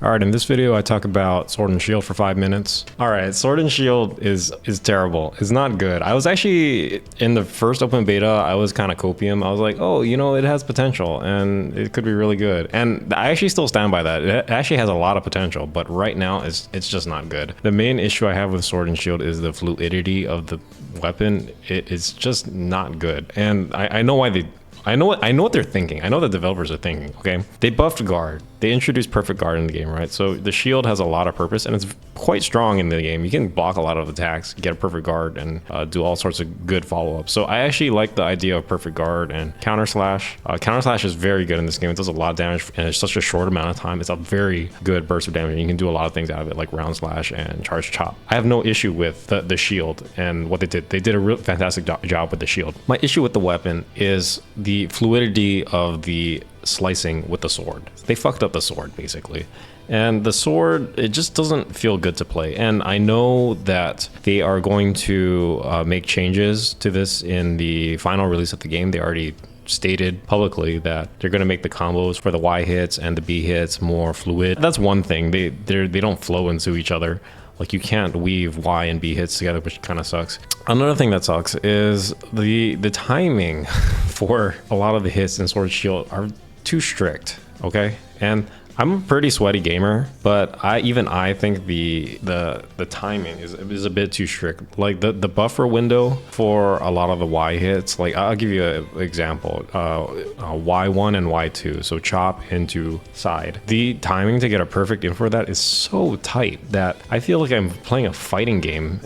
Alright, in this video I talk about Sword and Shield for 5 minutes. Alright, Sword and Shield is terrible. It's not good. I was actually, in the first open beta, I was kind of copium. I was like, oh, you know, it has potential and it could be really good. And I actually still stand by that. It actually has a lot of potential, but right now it's just not good. The main issue I have with Sword and Shield is the fluidity of the weapon. It is just not good. And I know why they... I know what they're thinking. I know the developers are thinking, okay? They buffed guard. They introduced perfect guard in the game, right? So the shield has a lot of purpose and it's quite strong in the game. You can block a lot of attacks, get a perfect guard, and do all sorts of good follow-ups. So I actually like the idea of perfect guard and counter slash. Counter slash is very good in this game. It does a lot of damage and it's such a short amount of time. It's a very good burst of damage and you can do a lot of things out of it, like round slash and charge chop. I have no issue with the shield and what they did. They did a real fantastic job with the shield. My issue with the weapon is the fluidity of the slicing with the sword. They fucked up the sword basically, and the sword, it just doesn't feel good to play. And I know that they are going to make changes to this in the final release of the game. They already stated publicly that they're going to make the combos for the Y hits and the B hits more fluid. That's one thing. They don't flow into each other. Like, you can't weave Y and B hits together, which kind of sucks. Another thing that sucks is the timing for a lot of the hits in Sword Shield are too strict, okay? And I'm a pretty sweaty gamer, but I think the timing is a bit too strict. Like the buffer window for a lot of the Y hits, like I'll give you an example, Y1 and Y2, so chop into side. The timing to get a perfect in for that is so tight that I feel like I'm playing a fighting game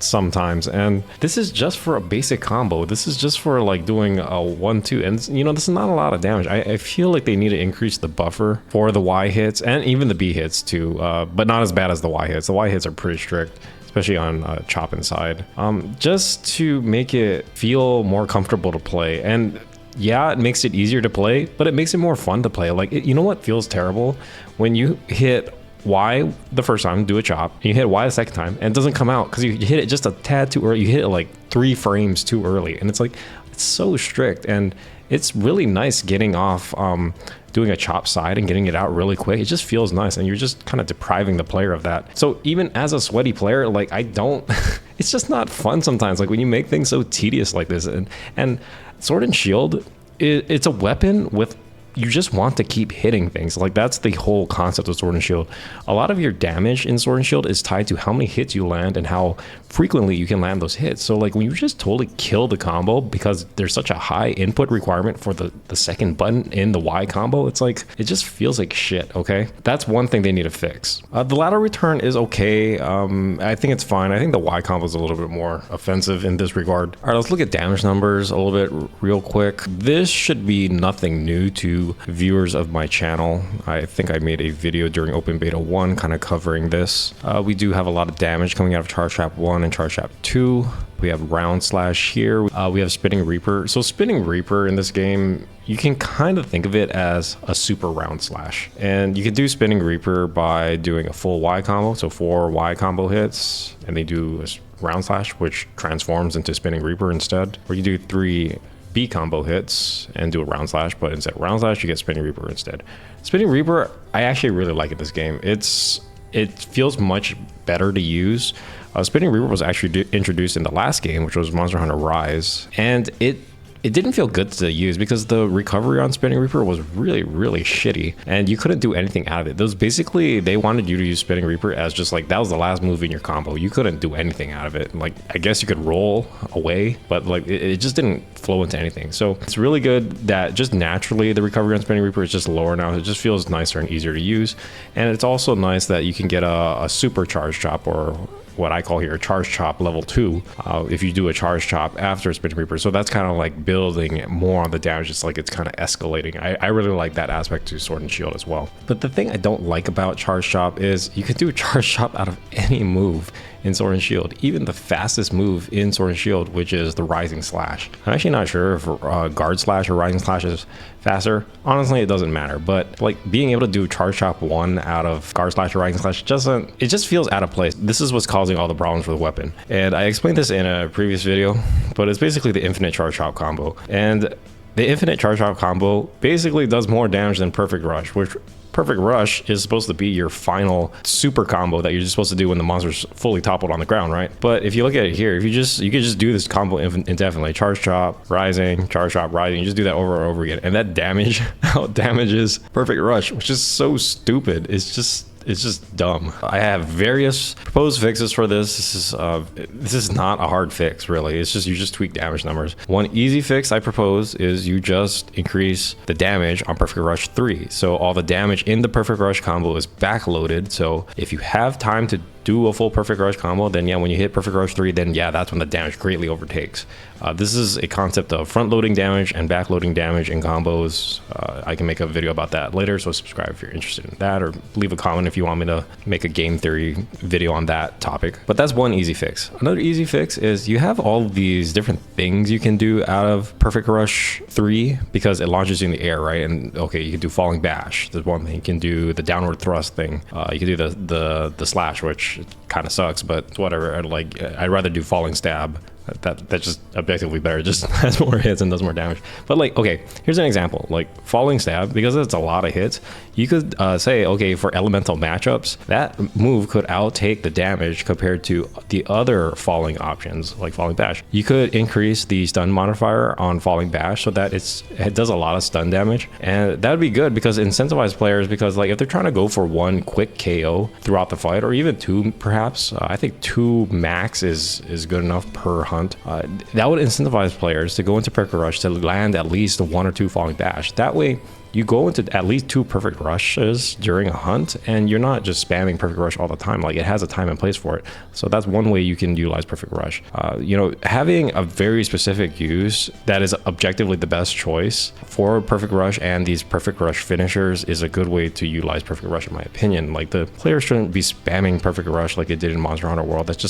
sometimes, and this is just for a basic combo. This is just for like doing a 1-2, and you know, this is not a lot of damage. I feel like they need to increase the buffer for the Y hits and even the B hits too, but not as bad as the Y hits. The Y hits are pretty strict, especially on chop inside, just to make it feel more comfortable to play. And yeah, it makes it easier to play, but it makes it more fun to play. Like, you know what feels terrible? When you hit Y the first time, do a chop, and you hit Y the second time, and it doesn't come out because you hit it just a tad too early. You hit it like 3 frames too early, and it's like, it's so strict. And it's really nice getting off doing a chop side and getting it out really quick. It just feels nice, and you're just kind of depriving the player of that. So even as a sweaty player, like, I don't it's just not fun sometimes, like when you make things so tedious like this. And Sword and Shield, it's a weapon with, you just want to keep hitting things. Like, that's the whole concept of Sword and Shield. A lot of your damage in Sword and Shield is tied to how many hits you land and how frequently you can land those hits. So like, when you just totally kill the combo because there's such a high input requirement for the second button in the Y combo, it's like, it just feels like shit, okay? That's one thing they need to fix. The lateral return is okay. I think it's fine. I think the Y combo is a little bit more offensive in this regard. All right, let's look at damage numbers a little bit real quick. This should be nothing new to viewers of my channel. I think I made a video during open beta 1 kind of covering this. We do have a lot of damage coming out of charge trap 1 and charge trap 2. We have round slash here. We have spinning reaper. So spinning reaper in this game, you can kind of think of it as a super round slash, and you can do spinning reaper by doing a full Y combo, so 4 Y combo hits, and they do a round slash which transforms into spinning reaper instead, or you do 3 B combo hits and do a round slash, but instead of round slash you get spinning reaper instead. Spinning reaper, I actually really like it this game. It feels much better to use. Spinning reaper was actually introduced in the last game, which was Monster Hunter Rise, and it didn't feel good to use because the recovery on Spinning Reaper was really, really shitty, and you couldn't do anything out of it. There was basically, they wanted you to use Spinning Reaper as just like, that was the last move in your combo. You couldn't do anything out of it. Like, I guess you could roll away, but like, it just didn't flow into anything. So it's really good that just naturally the recovery on Spinning Reaper is just lower now. It just feels nicer and easier to use. And it's also nice that you can get a super charge chop, or what I call here charge chop level 2, if you do a charge chop after Spinning Reaper. So that's kind of like building more on the damage. It's like, it's kind of escalating. I really like that aspect to Sword and Shield as well. But the thing I don't like about charge chop is you can do a charge chop out of any move in Sword and Shield, even the fastest move in Sword and Shield, which is the rising slash. I'm actually not sure if guard slash or rising slash is faster. Honestly, it doesn't matter, but like, being able to do charge chop 1 out of guard slash or rising slash it just feels out of place. This is what's causing all the problems for the weapon, and I explained this in a previous video, but it's basically the infinite charge chop combo. And the infinite charge chop combo basically does more damage than perfect rush, which Perfect Rush is supposed to be your final super combo that you're just supposed to do when the monster's fully toppled on the ground, right? But if you look at it here, if you could just do this combo indefinitely. Charge chop, rising, charge chop, rising. You just do that over and over again. And that damage out damages Perfect Rush, which is so stupid. It's just dumb. I have various proposed fixes for this. This is not a hard fix, really. It's just you just tweak damage numbers. One easy fix I propose is you just increase the damage on Perfect Rush 3. So all the damage in the Perfect Rush combo is backloaded. So if you have time to do a full Perfect Rush combo, then yeah, when you hit Perfect Rush 3, then yeah, that's when the damage greatly overtakes. This is a concept of front-loading damage and back-loading damage in combos. I can make a video about that later, so subscribe if you're interested in that, or leave a comment if you want me to make a game theory video on that topic. But that's one easy fix. Another easy fix is you have all these different things you can do out of Perfect Rush 3 because it launches you in the air, right? And okay, you can do Falling Bash. There's one thing. You can do the downward thrust thing. You can do the slash, which kind of sucks, but whatever. I'd rather do Falling Stab. That's just objectively better. It just has more hits and does more damage. But like, okay, here's an example. Like Falling Stab, because it's a lot of hits, you could say, okay, for elemental matchups, that move could outtake the damage compared to the other falling options, like Falling Bash. You could increase the stun modifier on Falling Bash so that it does a lot of stun damage, and that would be good because it incentivizes players, because like if they're trying to go for one quick KO throughout the fight, or even two perhaps, I think 2 max is good enough per hunt. That would incentivize players to go into Perfect Rush to land at least 1 or 2 Falling Bash. That way you go into at least 2 Perfect Rushes during a hunt, and you're not just spamming Perfect Rush all the time. Like, it has a time and place for it. So that's one way you can utilize Perfect Rush. Having a very specific use that is objectively the best choice for Perfect Rush and these Perfect Rush finishers is a good way to utilize Perfect Rush, in my opinion. Like, the players shouldn't be spamming Perfect Rush like they did in Monster Hunter World. It's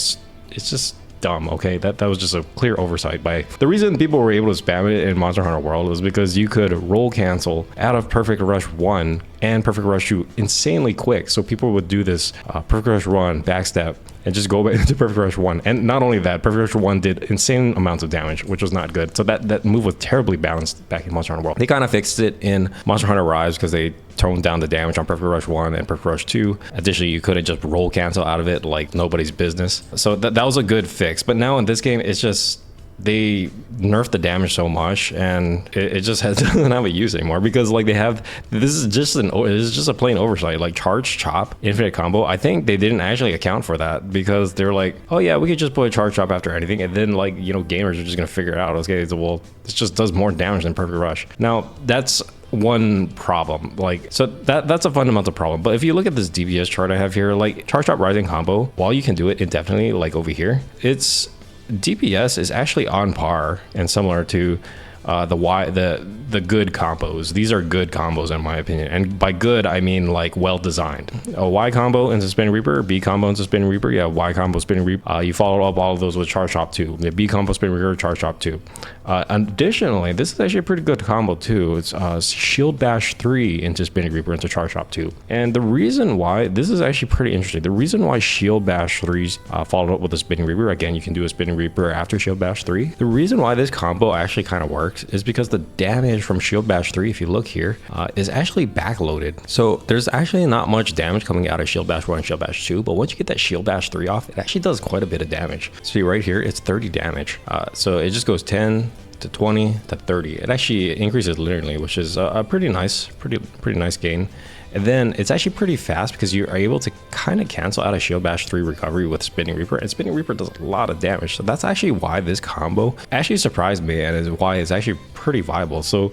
just dumb. Okay, that was just a clear oversight. By the reason people were able to spam it in Monster Hunter World was because you could roll cancel out of Perfect Rush 1 and Perfect Rush 2 insanely quick. So people would do this Perfect Rush 1 backstep and just go back into Perfect Rush 1. And not only that, Perfect Rush 1 did insane amounts of damage, which was not good. So that move was terribly balanced back in Monster Hunter World. They kind of fixed it in Monster Hunter Rise because they toned down the damage on Perfect Rush 1 and Perfect Rush 2. Additionally, you couldn't just roll cancel out of it like nobody's business. So that was a good fix. But now in this game, it's just, they nerfed the damage so much, and it just doesn't have a use anymore, because like this is just a plain oversight. Like charge chop infinite combo, I think they didn't actually account for that, because they're like, oh yeah, we could just put a charge chop after anything, and then like, gamers are just gonna figure it out. Okay, so, well, this just does more damage than Perfect Rush. Now that's one problem. Like, so that's a fundamental problem. But if you look at this DPS chart I have here, like charge chop rising combo, while you can do it indefinitely, like over here, its DPS is actually on par and similar to the good combos. These are good combos in my opinion, and by good I mean like well designed. A Y combo into Spinning Reaper, B combo into Spinning Reaper, yeah, Y combo Spinning Reaper. You follow up all of those with Charge Chop 2. The B combo Spinning Reaper, Charge Chop 2. Additionally, this is actually a pretty good combo too. It's Shield Bash 3 into Spinning Reaper into Charge Chop 2. And the reason why, this is actually pretty interesting. The reason why Shield Bash 3 followed up with a Spinning Reaper, again, you can do a Spinning Reaper after Shield Bash 3. The reason why this combo actually kind of works is because the damage from Shield Bash 3, if you look here, is actually backloaded. So there's actually not much damage coming out of Shield Bash 1 and Shield Bash 2, but once you get that Shield Bash 3 off, it actually does quite a bit of damage. See right here, it's 30 damage. So it just goes 10 to 20 to 30. It actually increases linearly, which is a pretty nice gain. And then it's actually pretty fast because you are able to kind of cancel out a Shield Bash 3 recovery with Spinning Reaper, and Spinning Reaper does a lot of damage. So that's actually why this combo actually surprised me, and is why it's actually pretty viable. So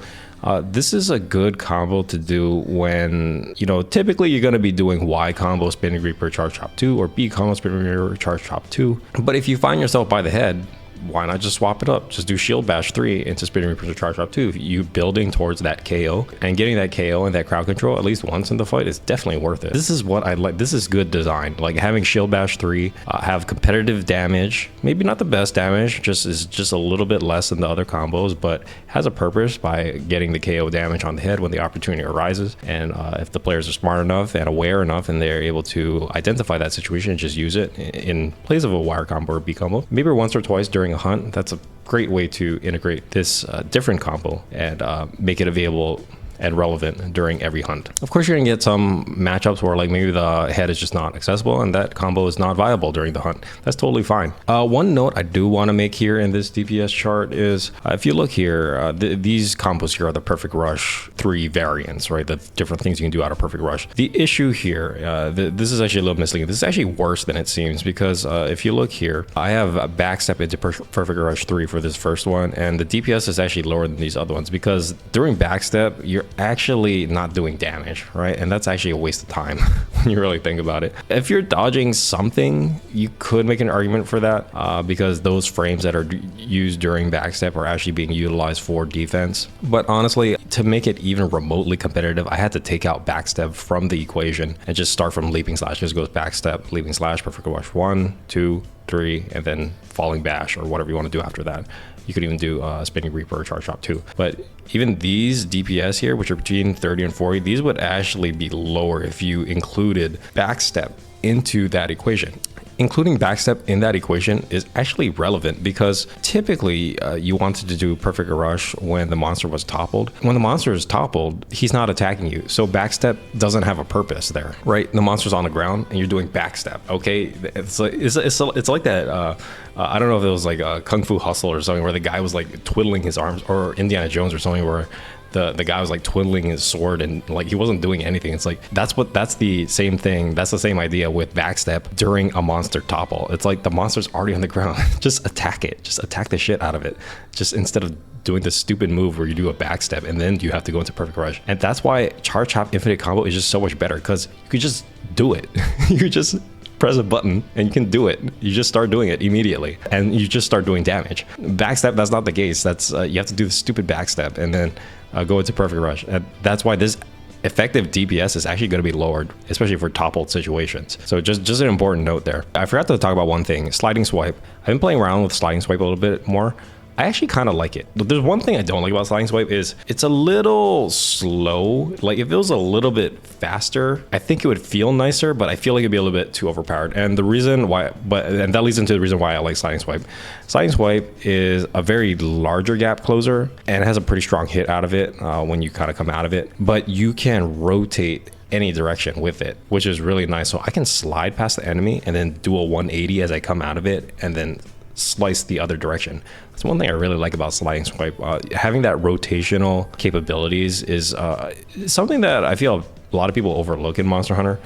this is a good combo to do when, typically you're going to be doing Y combo Spinning Reaper Charge Chop 2 or B combo Spinning Reaper Charge Chop 2. But if you find yourself by the head, why not just swap it up? Just do Shield Bash 3 into Spinning Reaper to Charge Chop 2. You building towards that KO, and getting that KO and that crowd control at least once in the fight is definitely worth it. This is what I like. This is good design. Like having Shield Bash 3 have competitive damage, maybe not the best damage, just a little bit less than the other combos, but has a purpose by getting the KO damage on the head when the opportunity arises. And if the players are smart enough and aware enough, and they're able to identify that situation and just use it in place of a wire combo or B combo, maybe once or twice during a hunt, that's a great way to integrate this different combo and make it available and relevant during every hunt. Of course, you're gonna get some matchups where like maybe the head is just not accessible and that combo is not viable during the hunt. That's totally fine. One note I do want to make here in this DPS chart is if you look here, these combos here are the Perfect Rush 3 variants, right? The different things you can do out of Perfect Rush. The issue here, this is actually a little misleading. This is actually worse than it seems because if you look here, I have backstep into Perfect Rush 3 for this first one, and the DPS is actually lower than these other ones because during backstep, you're actually not doing damage, right? And that's actually a waste of time when you really think about it. If you're dodging something, you could make an argument for that because those frames that are used during backstep are actually being utilized for defense. But honestly, to make it even remotely competitive, I had to take out backstep from the equation and just start from leaping slash. Just goes backstep, leaping slash, Perfect Rush 1, 2, 3, and then falling bash or whatever you want to do after that. You could even do spinning reaper or charge chop too. But even these DPS here, which are between 30 and 40, these would actually be lower if you included backstep into that equation. Including backstep in that equation is actually relevant because typically you wanted to do Perfect Rush when the monster was toppled. When the monster is toppled, he's not attacking you. So backstep doesn't have a purpose there, right? The monster's on the ground and you're doing backstep, okay? It's like that, I don't know if it was like a Kung Fu Hustle or something where the guy was like twiddling his arms, or Indiana Jones or something where the guy was like twiddling his sword and like he wasn't doing anything. It's like that's the same thing. That's the same idea with backstep during a monster topple. It's like the monster's already on the ground. Just attack it. Just attack the shit out of it. Just instead of doing this stupid move where you do a backstep and then you have to go into Perfect Rush. And that's why Charge Chop Infinite Combo is just so much better because you could just do it. You just press a button and you can do it. You just start doing it immediately and you just start doing damage. Backstep, that's not the case. That's you have to do the stupid backstep and then go into Perfect Rush. And that's why this effective DPS is actually going to be lowered, especially for toppled situations. So just an important note there. I forgot to talk about one thing, sliding swipe. I've been playing around with sliding swipe a little bit more. I actually kind of like it. But there's one thing I don't like about sliding swipe is it's a little slow. Like if it was a little bit faster, I think it would feel nicer, but I feel like it'd be a little bit too overpowered. And the reason why, and that leads into the reason why I like sliding swipe. Sliding swipe is a very larger gap closer and it has a pretty strong hit out of it when you kind of come out of it, but you can rotate any direction with it, which is really nice. So I can slide past the enemy and then do a 180 as I come out of it and then slice the other direction. That's one thing I really like about sliding swipe. Having that rotational capabilities is something that I feel a lot of people overlook in Monster Hunter.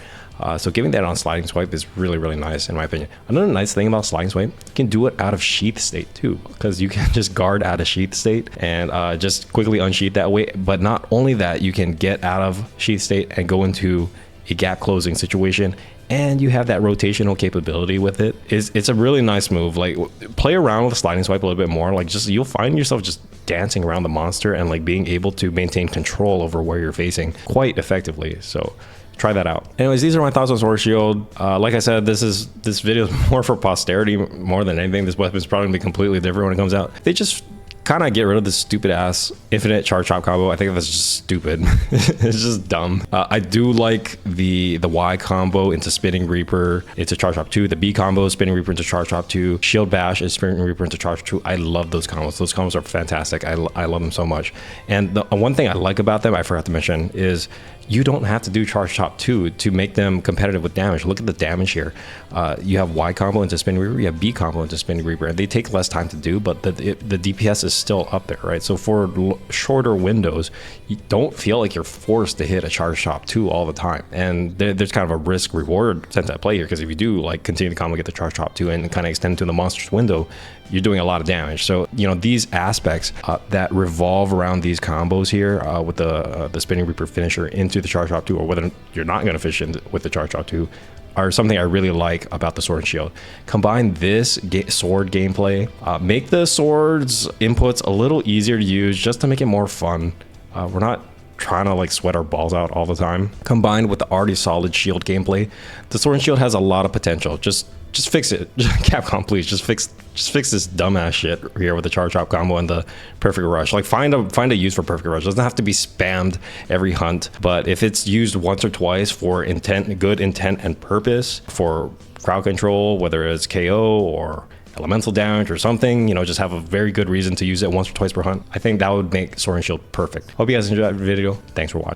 So giving that on sliding swipe is really, really nice in my opinion. Another nice thing about sliding swipe, you can do it out of sheath state too, because you can just guard out of sheath state and just quickly unsheath that way. But not only that, you can get out of sheath state and go into a gap closing situation, and you have that rotational capability with it. It's a really nice move. Like play around with sliding swipe a little bit more. Like just you'll find yourself just dancing around the monster and like being able to maintain control over where you're facing quite effectively. So try that out. Anyways, these are my thoughts on Sword Shield. Like I said, this video is more for posterity more than anything. This weapon is probably gonna be completely different when it comes out. They just kind of get rid of this stupid ass infinite charge chop combo. I think that's just stupid. It's just dumb. I do like the Y combo into spinning reaper into charge chop 2, the B combo spinning reaper into charge chop 2, shield bash is spinning reaper into charge 2. I love those combos. Those combos are fantastic. I love them so much. And the one thing I like about them, I forgot to mention, is you don't have to do charge chop 2 to make them competitive with damage. Look at the damage here. You have Y combo into spinning reaper, you have B combo into spinning reaper, and they take less time to do, but the DPS is still up there, right? So for shorter windows, you don't feel like you're forced to hit a charge chop 2 all the time. And there's kind of a risk reward sense at play here, because if you do like continue to combo, get the charge chop 2 and kind of extend to the monster's window, you're doing a lot of damage. So, you know, these aspects that revolve around these combos here with the spinning reaper finisher into the charge chop 2, or whether you're not going to finish with the charge chop 2, are something I really like about the Sword and Shield. Combine this sword gameplay, make the sword's inputs a little easier to use just to make it more fun. We're not trying to like sweat our balls out all the time. Combined with the already solid shield gameplay, the Sword and Shield has a lot of potential. Just fix it. Capcom, please, just fix this dumbass shit here with the charge chop combo and the perfect rush. Like find a use for perfect rush. It doesn't have to be spammed every hunt, but if it's used once or twice for good intent and purpose, for crowd control, whether it's KO or elemental damage or something, you know, just have a very good reason to use it once or twice per hunt. I think that would make Sword and Shield perfect. Hope you guys enjoyed that video. Thanks for watching.